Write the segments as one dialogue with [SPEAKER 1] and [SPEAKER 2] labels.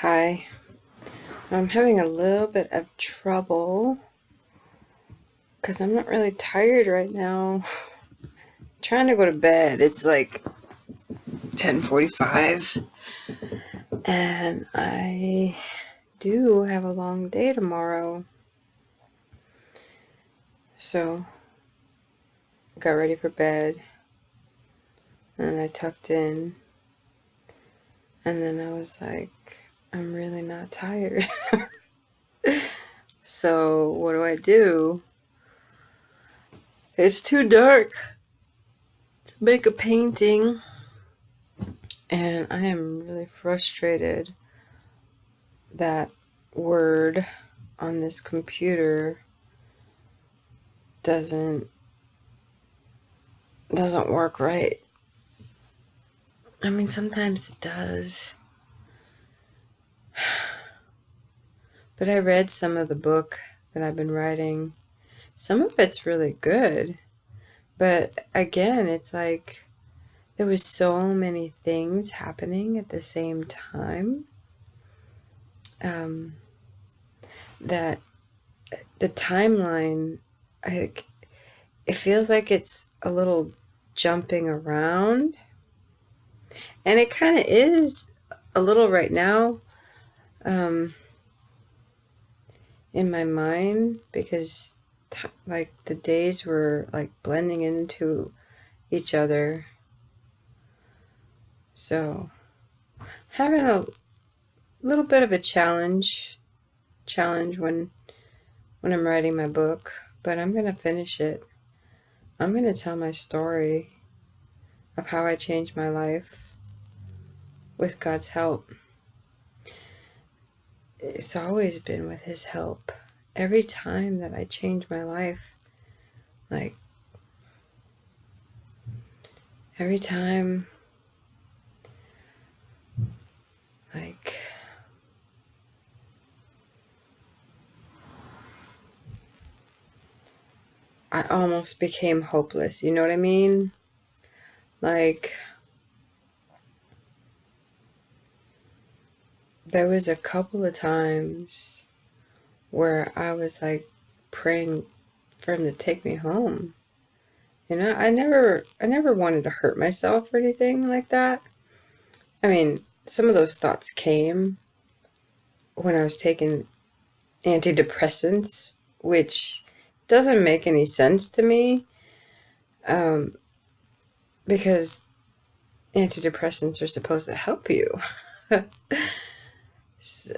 [SPEAKER 1] Hi, I'm having a little bit of trouble because I'm not really tired right now. I'm trying to go to bed. It's like 10:45 and I do have a long day tomorrow. So I got ready for bed and I tucked in and then I was like, I'm really not tired. So what do? It's too dark to make a painting and I am really frustrated that Word on this computer doesn't work right. I mean, sometimes it does. But I read some of the book that I've been writing. Some of it's really good. But again, it's like there was so many things happening at the same time um, that the timeline, it feels like it's a little jumping around. And it kind of is a little right now um, in my mind because like the days were like blending into each other. So having a little bit of a challenge when I'm writing my book, but I'm gonna finish it. I'm gonna tell my story of how I changed my life with God's help. It's always been with His help. Every time that I change my life, like every time, like I almost became hopeless. You know what I mean? Like there was a couple of times where I was like praying for him to take me home. You know, I never wanted to hurt myself or anything like that. I mean, some of those thoughts came when I was taking antidepressants, which doesn't make any sense to me um, because antidepressants are supposed to help you.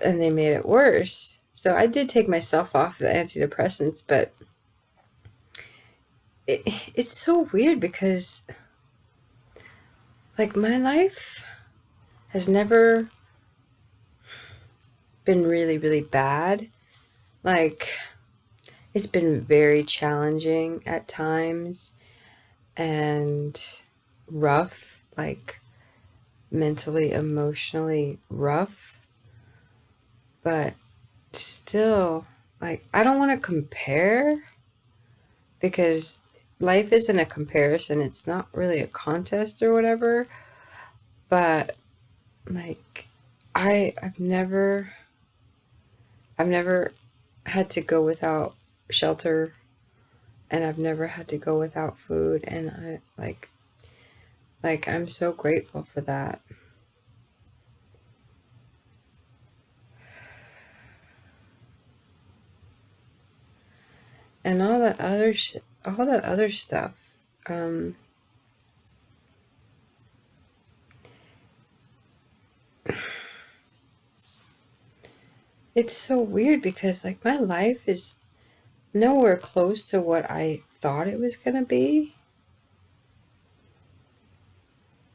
[SPEAKER 1] And they made it worse. So I did take myself off the antidepressants, but it's so weird because like my life has never been really, really bad. Like it's been very challenging at times and rough, like mentally, emotionally rough, but still, like, I don't want to compare because life isn't a comparison. It's not really a contest or whatever, but like, I've never had to go without shelter and I've never had to go without food. And I'm so grateful for that. And all that other stuff. It's so weird because like my life is nowhere close to what I thought it was gonna be.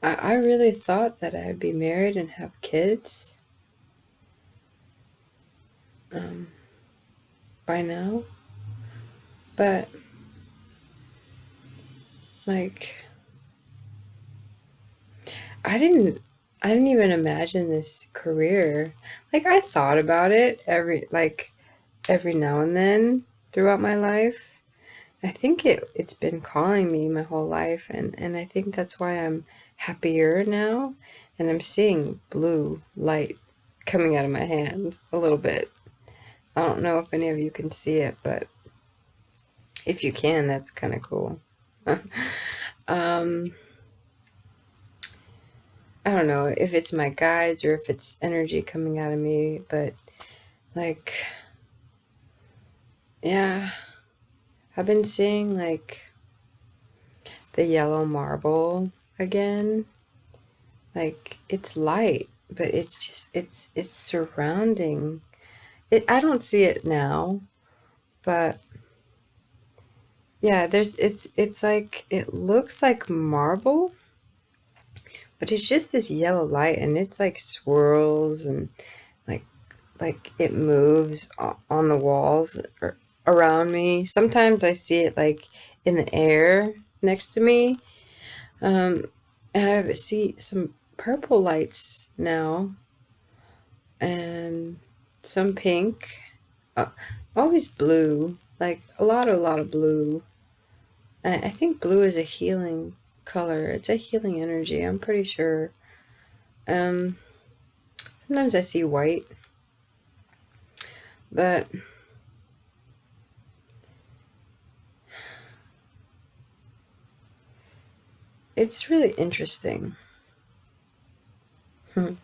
[SPEAKER 1] I really thought that I'd be married and have kids um, by now, but like I didn't I didn't even imagine this career. Like I thought about it every now and then throughout my life. I think it's been calling me my whole life and I think that's why I'm happier now and I'm seeing blue light coming out of my hand a little bit. I don't know if any of you can see it, but if you can, that's kind of cool. um, I don't know if it's my guides or if it's energy coming out of me, but like, yeah, I've been seeing like the yellow marble again. Like it's light, but it's just it's surrounding it. I don't see it now, but yeah, it's like it looks like marble, but it's just this yellow light, and it's like swirls and like like it moves on the walls or around me. Sometimes I see it like in the air next to me. I see some purple lights now and some pink. Uh, Always blue, like a lot of blue. I think blue is a healing color. It's a healing energy. I'm pretty sure. Um, Sometimes I see white, but it's really interesting. Hmm.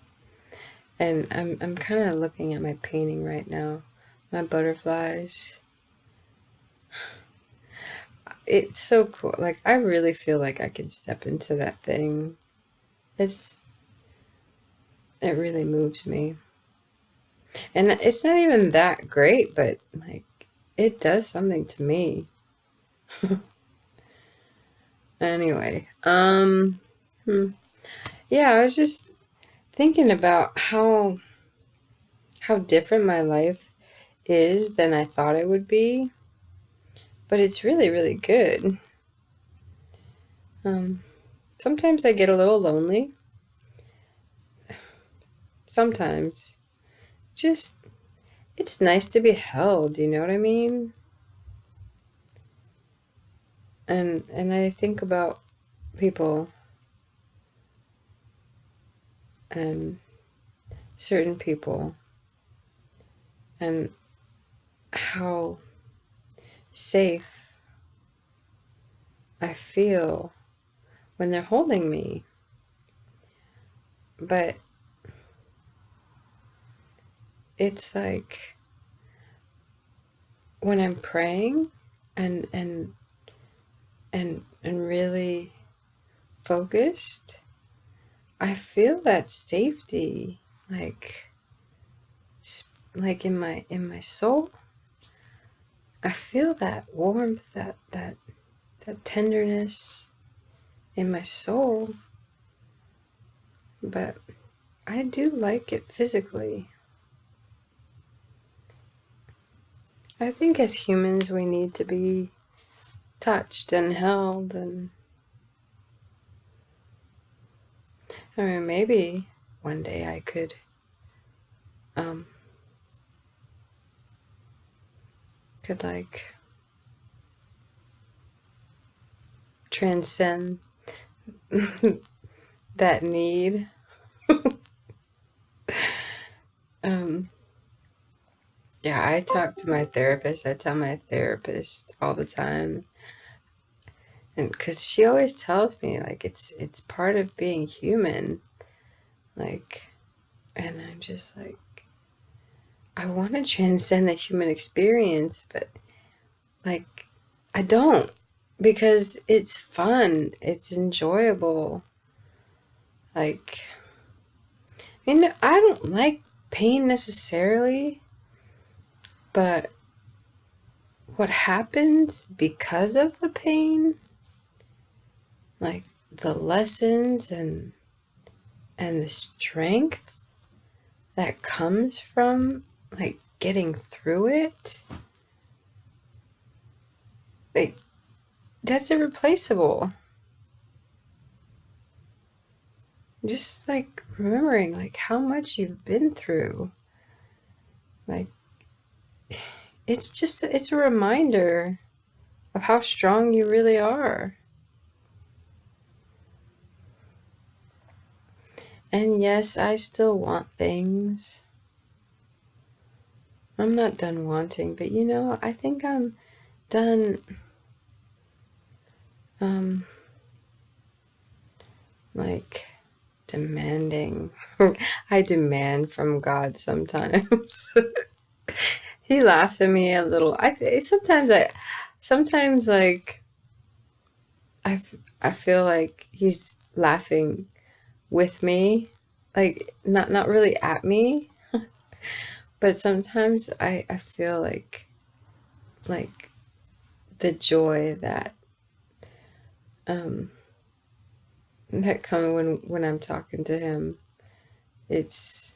[SPEAKER 1] And I'm kind of looking at my painting right now. My butterflies. It's so cool. Like I really feel like I can step into that thing. It's it really moves me. And it's not even that great, but like it does something to me. Anyway, yeah, I was just thinking about how different my life is than I thought it would be, but it's really, really good. Um, Sometimes I get a little lonely. Sometimes just it's nice to be held, you know what I mean? And I think about people and certain people and how safe I feel when they're holding me. But it's like when I'm praying and really focused, I feel that safety like like in my soul. I feel that warmth, that tenderness in my soul, but I do like it physically. I think as humans we need to be touched and held, and I mean maybe one day I um could like transcend that need. um yeah, I talk to my therapist. I tell my therapist all the time, and because she always tells me like it's part of being human, like, and I'm just like, I want to transcend the human experience, but like I don't, because it's fun, it's enjoyable. Like, you know, I don't like pain necessarily, but what happens because of the pain, like the lessons and the strength that comes from like getting through it, like that's irreplaceable. Just like remembering like how much you've been through, like it's just it's a reminder of how strong you really are. And yes, I still want things. I'm not done wanting, but I think I'm done um like demanding. I demand from God sometimes. He laughs at me a little. Sometimes like I feel like he's laughing with me, like not really at me, but sometimes I feel like the joy um that comes when I'm talking to him. It's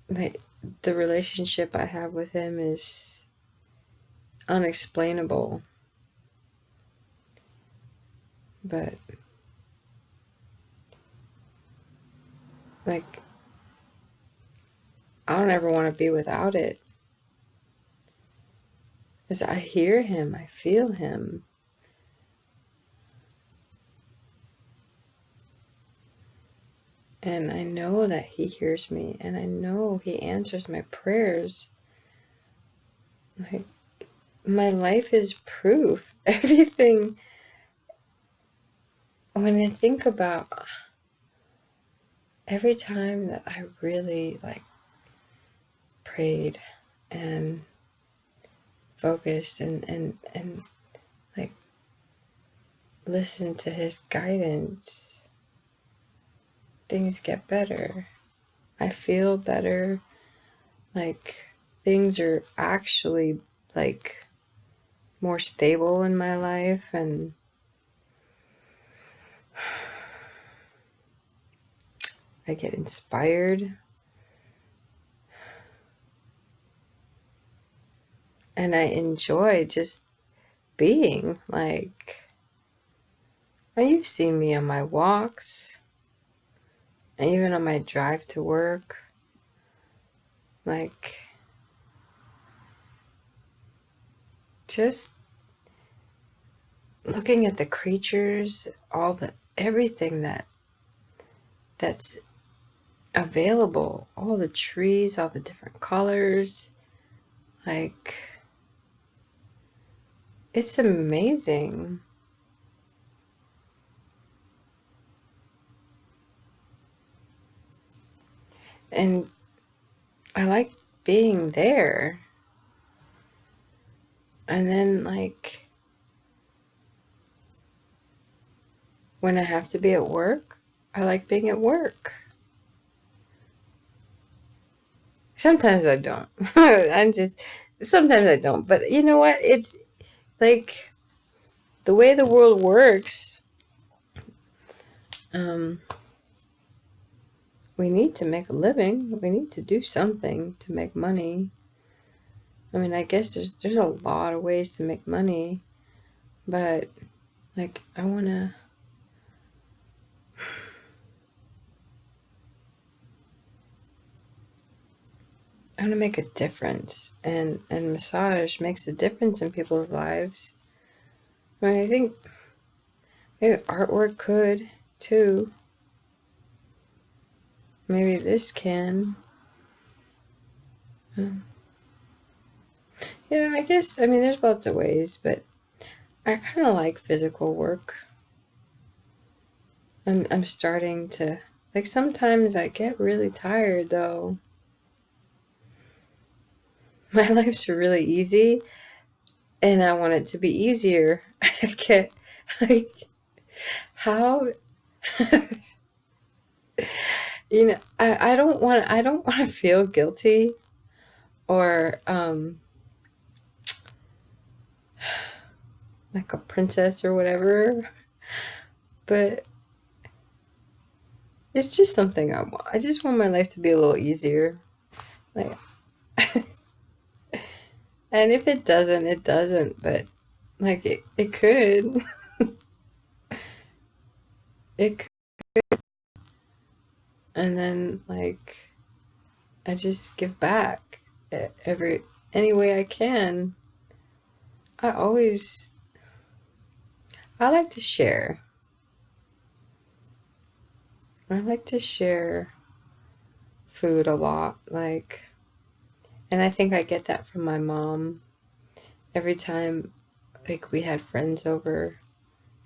[SPEAKER 1] like the relationship I have with him is unexplainable, but like I don't ever want to be without it. Because I hear him, I feel him. And I know that he hears me, and I know he answers my prayers. Like, my life is proof. Everything, when I think about every time that I really prayed and focused and like listened to his guidance, things get better. I feel better. Like, things are actually like more stable in my life, and I get inspired, and I enjoy just being. Like, you've seen me on my walks and even on my drive to work, like just looking at the creatures, everything that's available, all the trees, all the different colors. Like, it's amazing. And I like being there. And then, like, when I have to be at work, I like being at work. Sometimes I don't. Sometimes I don't. But you know what? It's like the way the world works. Um, we need to make a living. We need to do something to make money. I mean, I guess there's a lot of ways to make money, but like I wanna make a difference, and massage makes a difference in people's lives. I mean, I think maybe artwork could too. Maybe this can. Um, yeah, I guess. I mean, there's lots of ways, but I kind of like physical work. I'm starting to like. Sometimes I get really tired though. My life's really easy, and I want it to be easier. I can't like how I don't want to feel guilty or like a princess or whatever, but it's just something I want. I just want my life to be a little easier. Like, and if it doesn't, it doesn't, but like it could. It could. And then like I just give back every any way I can. I always I like to share. I like to share food a lot. Like, and I think I get that from my mom. Every time, like, we had friends over,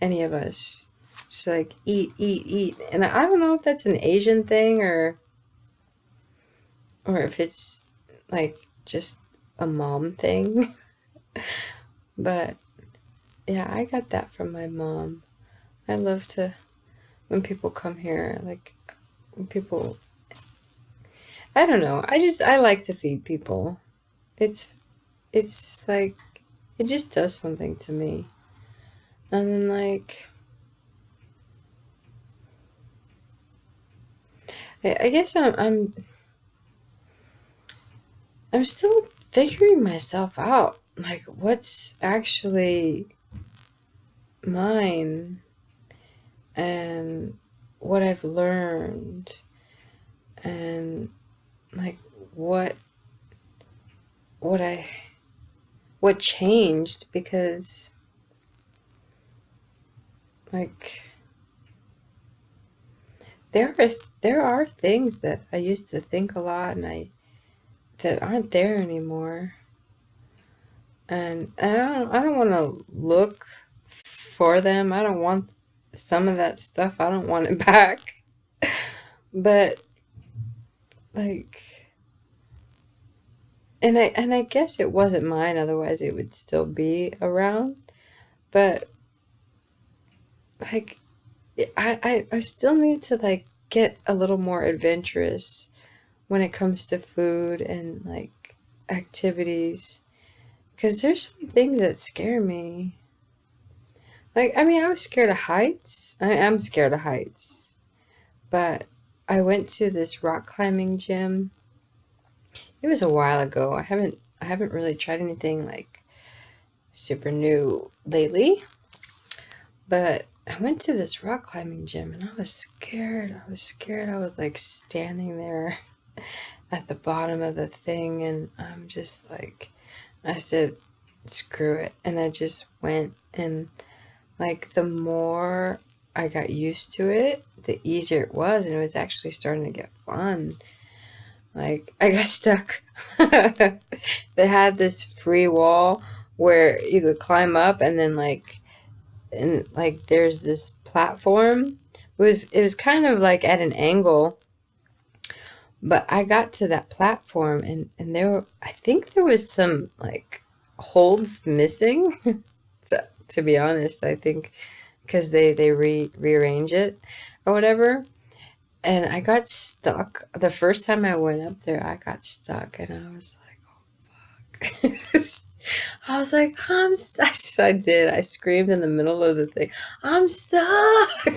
[SPEAKER 1] any of us, she's like, eat, eat, eat. And I don't know if that's an Asian thing or if it's like just a mom thing. But yeah, I got that from my mom. I love to, when people come here, like, when people, I don't know, I like to feed people. It's, it's like, it just does something to me. And then, like, I guess I'm still figuring myself out. Like, what's actually mine and what I've learned and like what what I what changed because like there are things that I used to think a lot and I that aren't there anymore. And I don't want to look for them. I don't want some of that stuff. I don't want it back. But like and I guess it wasn't mine, otherwise it would still be around. But like I still need to like get a little more adventurous when it comes to food and like activities because there's some things that scare me. Like I mean, I was scared of heights. I am scared of heights, but I went to this rock climbing gym. It was a while ago. I haven't really tried anything like super new lately, but I went to this rock climbing gym and I was scared. I was scared. I was like standing there at the bottom of the thing and I'm just like I said screw it and I just went and like the more I got used to it, the easier it was and it was actually starting to get fun. Like I got stuck. They had this free wall where you could climb up and like there's this platform. It was kind of like at an angle, but I got to that platform and there were, I think there was some like holds missing. To be honest, I think because they rearrange it or whatever. And I got stuck. The first time I went up there, I got stuck and I was like, I was like, I did. I screamed in the middle of the thing, I'm stuck.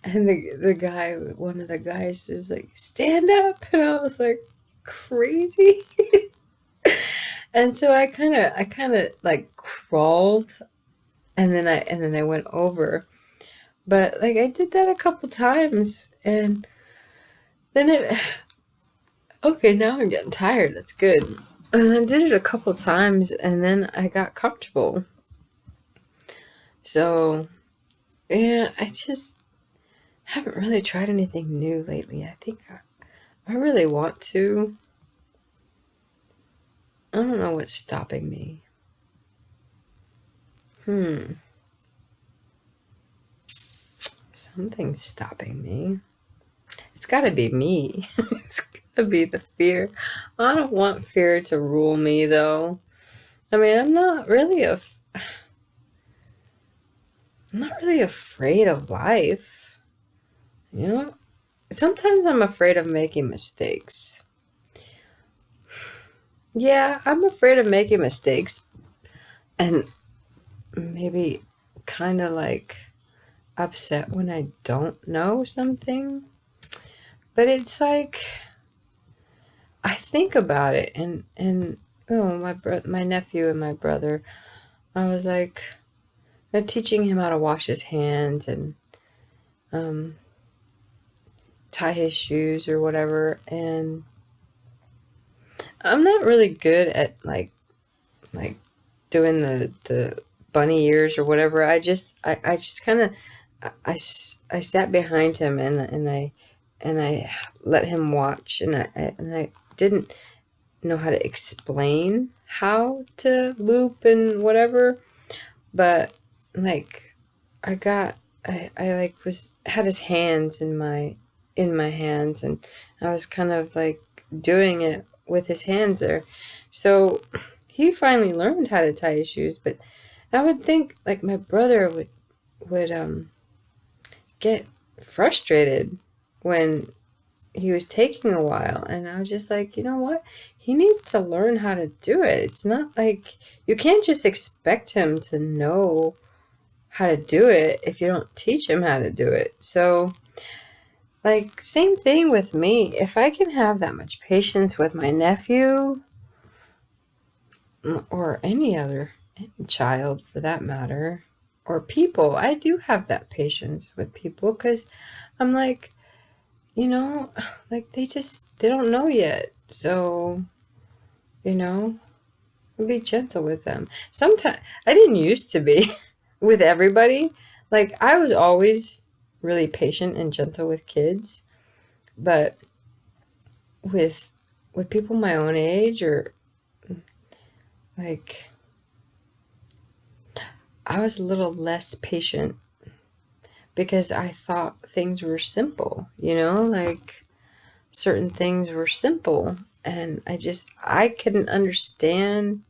[SPEAKER 1] And the guy, one of the guys is like, stand up. And I was like, crazy. And so I kind of like crawled and then I went over. But like I did that a couple times and then okay, now I'm getting tired. That's good. And I did it a couple times and then I got comfortable. So, yeah, I just haven't really tried anything new lately. I think I really want to. I don't know what's stopping me. Hmm, something's stopping me. It's gotta be me. It's gotta be the fear. I don't want fear to rule me though. I mean, I'm not really afraid of life. You know, sometimes I'm afraid of making mistakes. Yeah, I'm afraid of making mistakes and maybe kind of like upset when I don't know something. But it's like I think about it and oh my nephew and my brother. I was like they're teaching him how to wash his hands and um, tie his shoes or whatever. And I'm not really good at like doing the bunny ears or whatever. I just kind of I sat behind him and and I let him watch, and I didn't know how to explain how to loop and whatever, but like I like was had his hands in my hands, and I was kind of like doing it with his hands there. So he finally learned how to tie his shoes, but I would think like my brother would get frustrated when he was taking a while, and I was just like, you know what? He needs to learn how to do it. It's not like you can't just expect him to know how to do it if you don't teach him how to do it. So, like, same thing with me. If I can have that much patience with my nephew or any other child for that matter, or people, I do have that patience with people because I'm like, you know, like they don't know yet. So, you know, be gentle with them. Sometimes I didn't used to be with everybody. Like I was always really patient and gentle with kids, but with people my own age or like I was a little less patient because I thought things were simple, you know, like certain things were simple and I couldn't understand,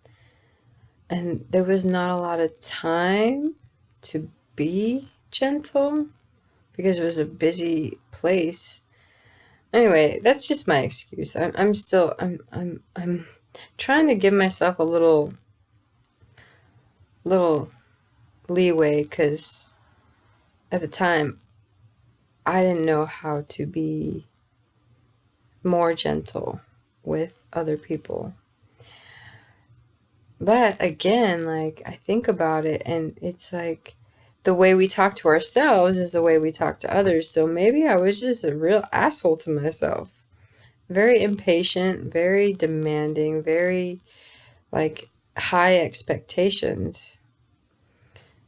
[SPEAKER 1] and there was not a lot of time to be gentle because it was a busy place. Anyway, that's just my excuse. I'm still I'm trying to give myself a little leeway because at the time I didn't know how to be more gentle with other people. But again, like I think about it and it's like the way we talk to ourselves is the way we talk to others. So maybe I was just a real asshole to myself. Very impatient, very demanding, very like high expectations.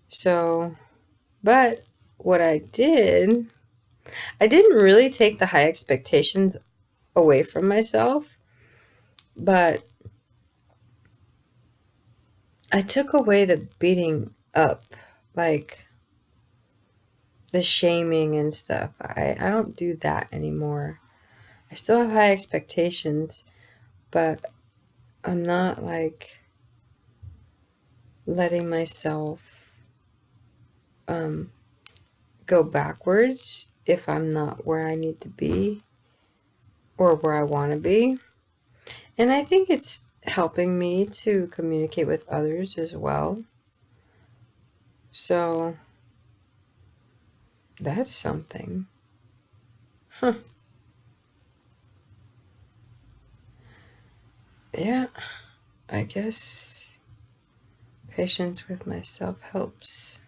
[SPEAKER 1] So, but what I didn't really take the high expectations away from myself, but I took away the beating up, like the shaming and stuff. I don't do that anymore. I still have high expectations, but I'm not like letting myself um, go backwards if I'm not where I need to be or where I want to be. And I think it's helping me to communicate with others as well. So that's something. Huh. Yeah, I guess patience with myself helps.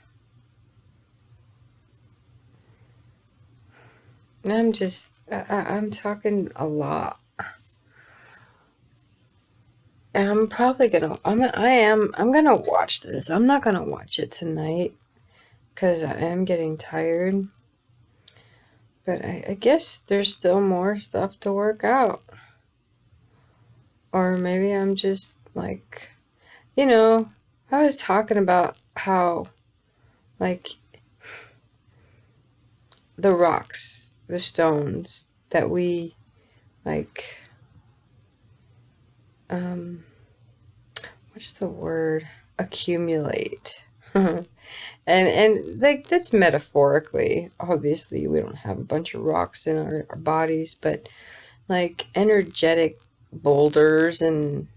[SPEAKER 1] I'm talking a lot. And I'm gonna watch this. I'm not gonna watch it tonight because I am getting tired. But I guess there's still more stuff to work out. Or maybe I'm just like, you know, I was talking about how, like, the rocks, the stones that we, like, um, what's the word? Accumulate. And like that's metaphorically. Obviously, we don't have a bunch of rocks in our bodies, but like energetic boulders and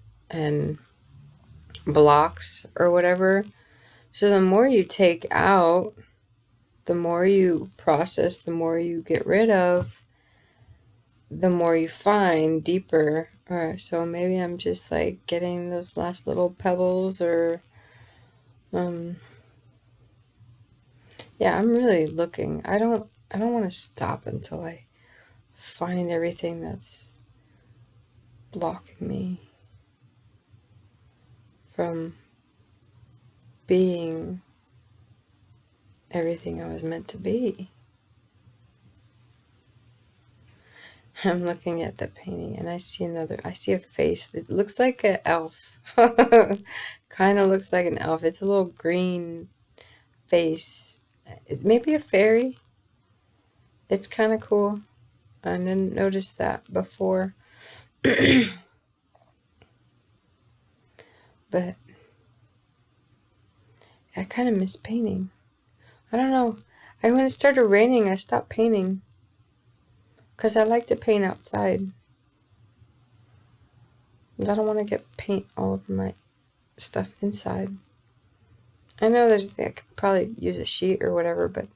[SPEAKER 1] blocks or whatever. So the more you take out, the more you process, the more you get rid of, the more you find deeper. Or so maybe I'm just like getting those last little pebbles or um yeah, I'm really looking. I don't want to stop until I find everything that's blocking me from being everything I was meant to be. I'm looking at the painting and I see a face. It looks like an elf. Kind of looks like an elf. It's a little green face. It may be a fairy. It's kind of cool. I didn't notice that before. But I kind of miss painting. I don't know. When it started raining, I stopped painting. Because I like to paint outside. I don't want to get paint all over my stuff inside. I know I could probably use a sheet or whatever, but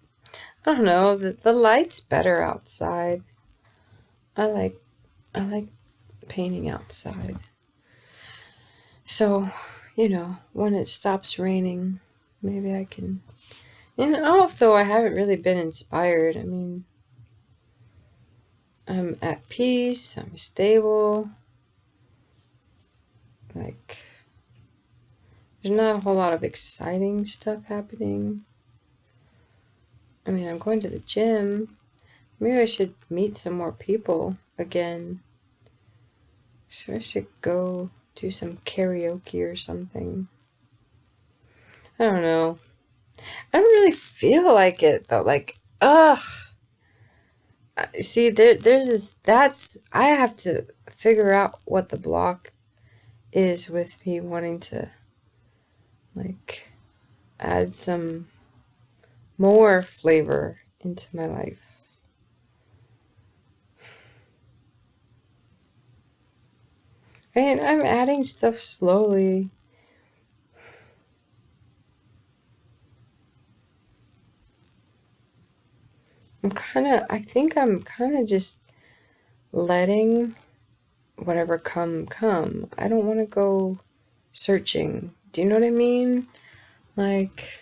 [SPEAKER 1] I don't know. The light's better outside. I like painting outside. So, when it stops raining, maybe I can. And also, I haven't really been inspired. I mean, I'm at peace. I'm stable. Like, there's not a whole lot of exciting stuff happening. I mean, I'm going to the gym. Maybe I should meet some more people again. So I should go do some karaoke or something. I don't know. I don't really feel like it though. Like, ugh. See, there's this. I have to figure out what the block is with me wanting to, like, add some more flavor into my life. And I'm adding stuff slowly. I think I'm kind of just letting whatever come. I don't want to go searching. Do you know what I mean? Like,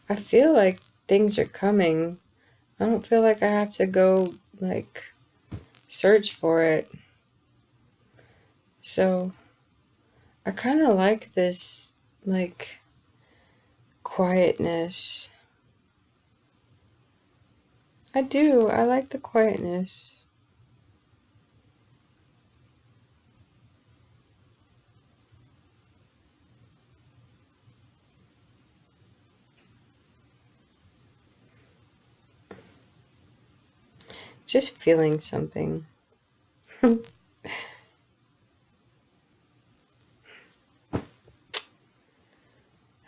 [SPEAKER 1] I feel like things are coming. I don't feel like I have to go, like, search for it. So, I kind of like this, like, quietness. I do. I like the quietness. Just feeling something.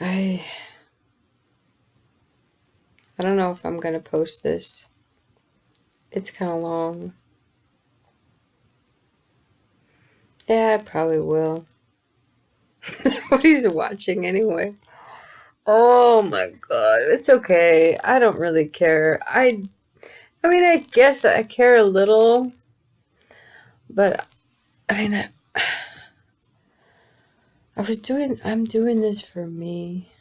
[SPEAKER 1] I I don't know if I'm gonna post this. It's kind of long. Yeah, I probably will. Nobody's watching anyway. Oh my god, it's okay. I don't really care. I mean, I guess I care a little, but I mean, I'm doing this for me.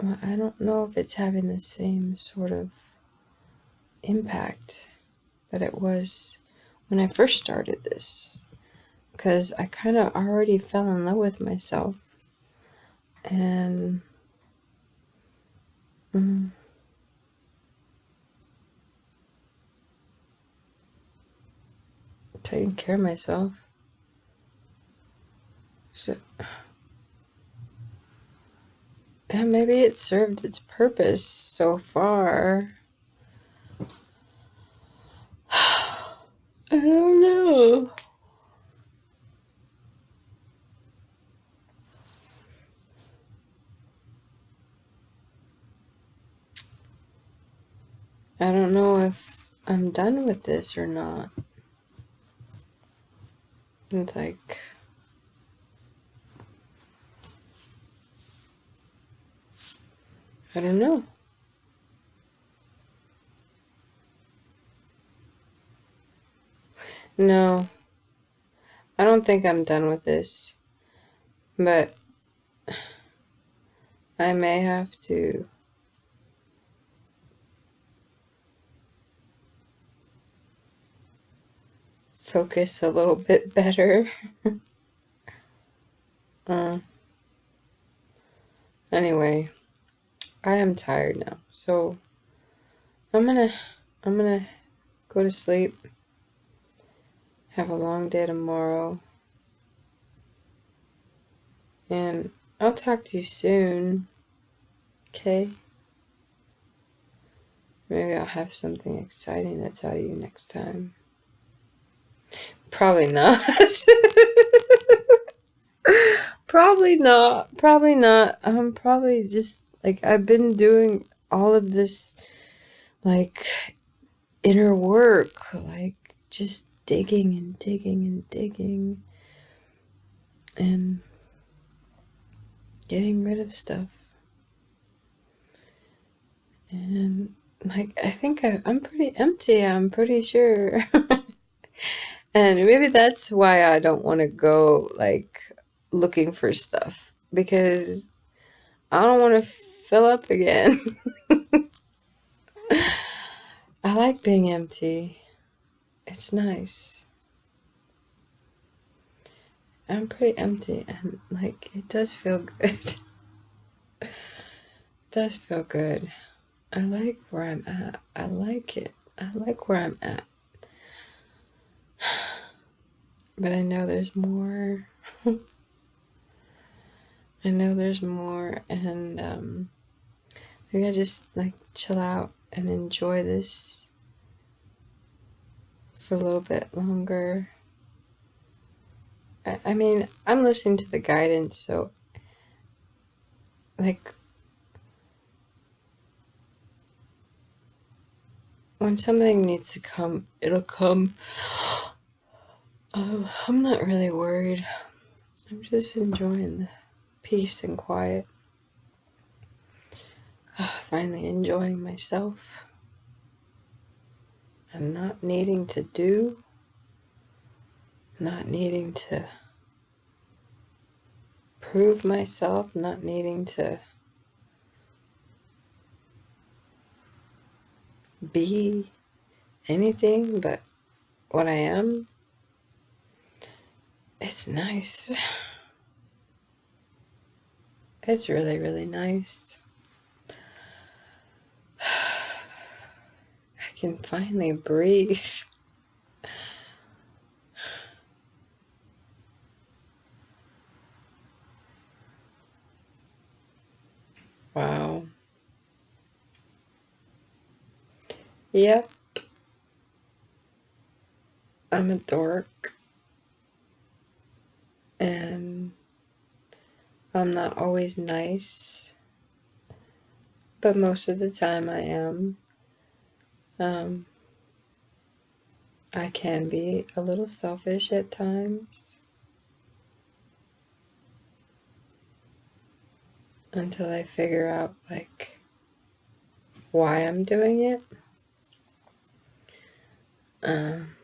[SPEAKER 1] Well, I don't know if it's having the same sort of impact that it was when I first started this, because I kind of already fell in love with myself. And taking care of myself. So, and maybe it served its purpose so far. I don't know. I don't know if I'm done with this or not. It's like, I don't know. No, I don't think I'm done with this. But I may have to focus a little bit better. uh, anyway, I am tired now. So I'm gonna I'm gonna go to sleep. Have a long day tomorrow. And I'll talk to you soon. Okay? Maybe I'll have something exciting to tell you next time. Probably not. Probably not. Probably not. Probably just like I've been doing all of this like inner work, like just digging and digging and digging and getting rid of stuff. And like I think I'm pretty empty, I'm pretty sure. And maybe that's why I don't want to go like looking for stuff because I don't want to fill up again. I like being empty. It's nice. I'm pretty empty and like it does feel good. It does feel good. I like where I'm at. I like it. I like where I'm at. But I know there's more. I know there's more, and maybe I just like chill out and enjoy this for a little bit longer. I mean, I'm listening to the guidance, so like when something needs to come, it'll come. I'm not really worried. I'm just enjoying the peace and quiet. Finally enjoying myself and not needing to do, not needing to prove myself, not needing to be anything but what I am. It's nice. It's really, really nice. I can finally breathe. Wow. Yep, I'm a dork. And I'm not always nice. But most of the time I am. Um, I can be a little selfish at times. Until I figure out, like, why I'm doing it. Um,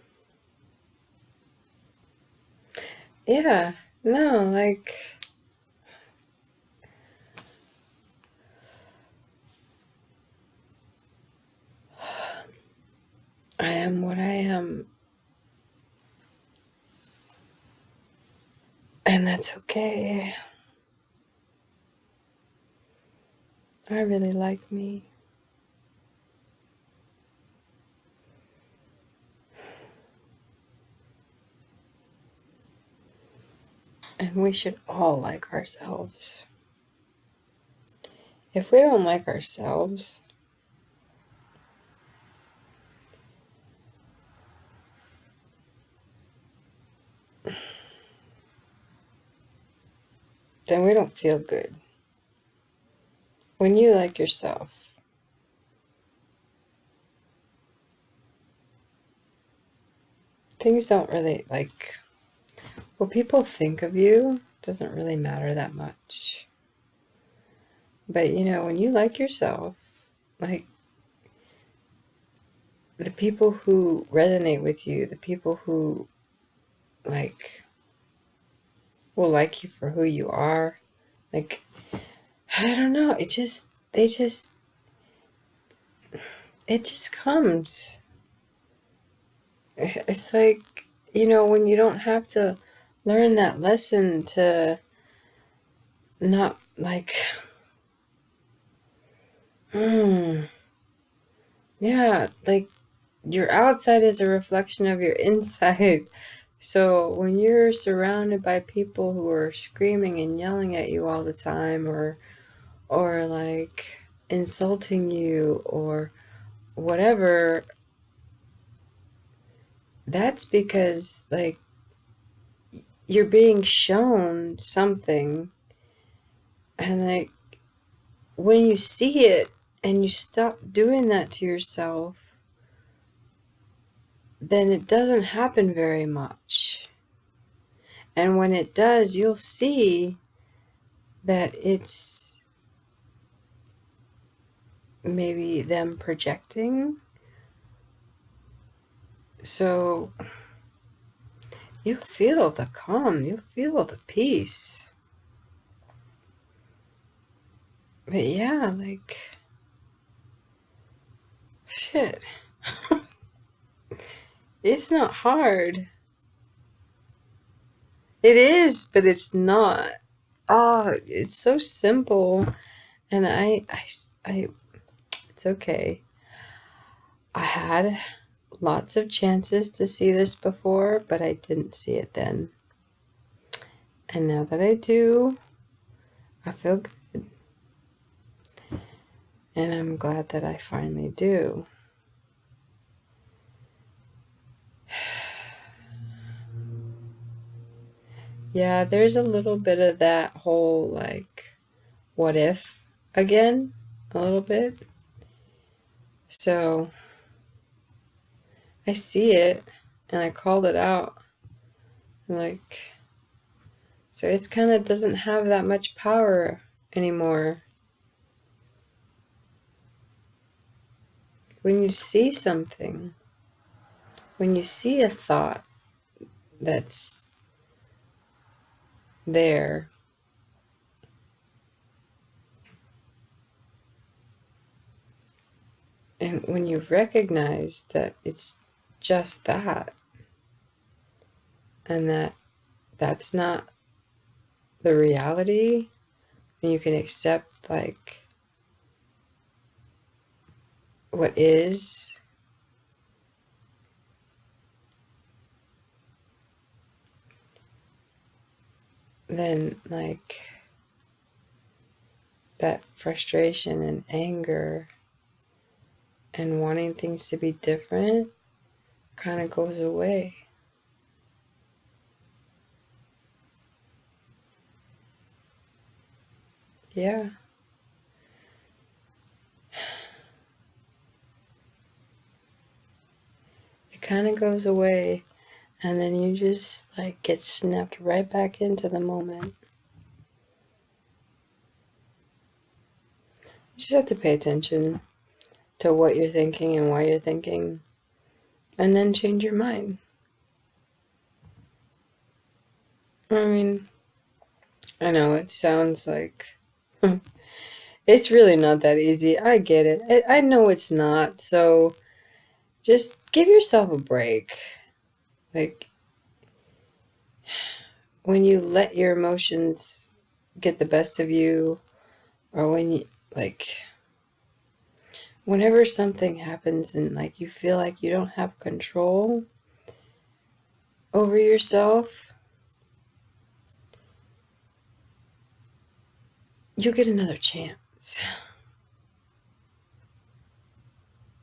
[SPEAKER 1] yeah, no, like, I am what I am. And that's okay. I really like me. And we should all like ourselves. If we don't like ourselves, then we don't feel good. When you like yourself, things don't really like what people think of you doesn't really matter that much. But you know, when you like yourself, like the people who resonate with you, the people who like will like you for who you are, like I don't know, it just comes. It's like, you know, when you don't have to learn that lesson to not like Mm, yeah, like your outside is a reflection of your inside. So when you're surrounded by people who are screaming and yelling at you all the time, or like insulting you or whatever, that's because like you're being shown something, and like when you see it and you stop doing that to yourself, then it doesn't happen very much. And when it does, you'll see that it's maybe them projecting. So you feel the calm, you feel the peace. But yeah, like, shit. It's not hard. It is, but it's not. Oh, it's so simple. And it's okay. I had lots of chances to see this before, but I didn't see it then. And now that I do, I feel good. And I'm glad that I finally do. Yeah, there's a little bit of that whole, like, what if again? A little bit. So I see it and I called it out. Like, so it's kind of doesn't have that much power anymore. When you see something, when you see a thought that's there, and when you recognize that it's just that, and that that's not the reality, and you can accept like what is, then like that frustration and anger and wanting things to be different kind of goes away. Yeah. It kind of goes away, and then you just like get snapped right back into the moment. You just have to pay attention to what you're thinking and why you're thinking, and then change your mind. I mean, I know it sounds like it's really not that easy. I get it. I know it's not. So just give yourself a break. Like, when you let your emotions get the best of you, or when you, like, whenever something happens and, like, you feel like you don't have control over yourself, you get another chance.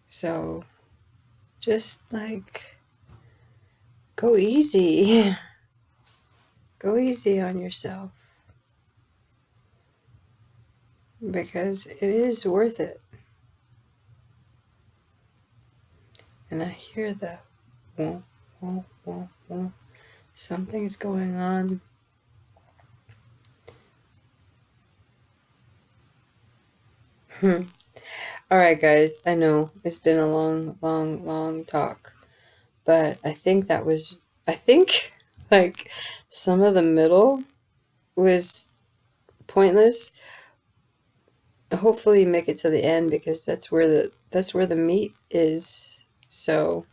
[SPEAKER 1] So just, like, go easy. Go easy on yourself, because it is worth it. And I hear the wah, wah, wah, wah. Something's going on. All right, guys. I know it's been a long, long, long talk, but I think, like, some of the middle was pointless. Hopefully, make it to the end, because that's where the meat is. So,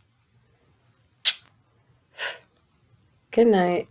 [SPEAKER 1] good night.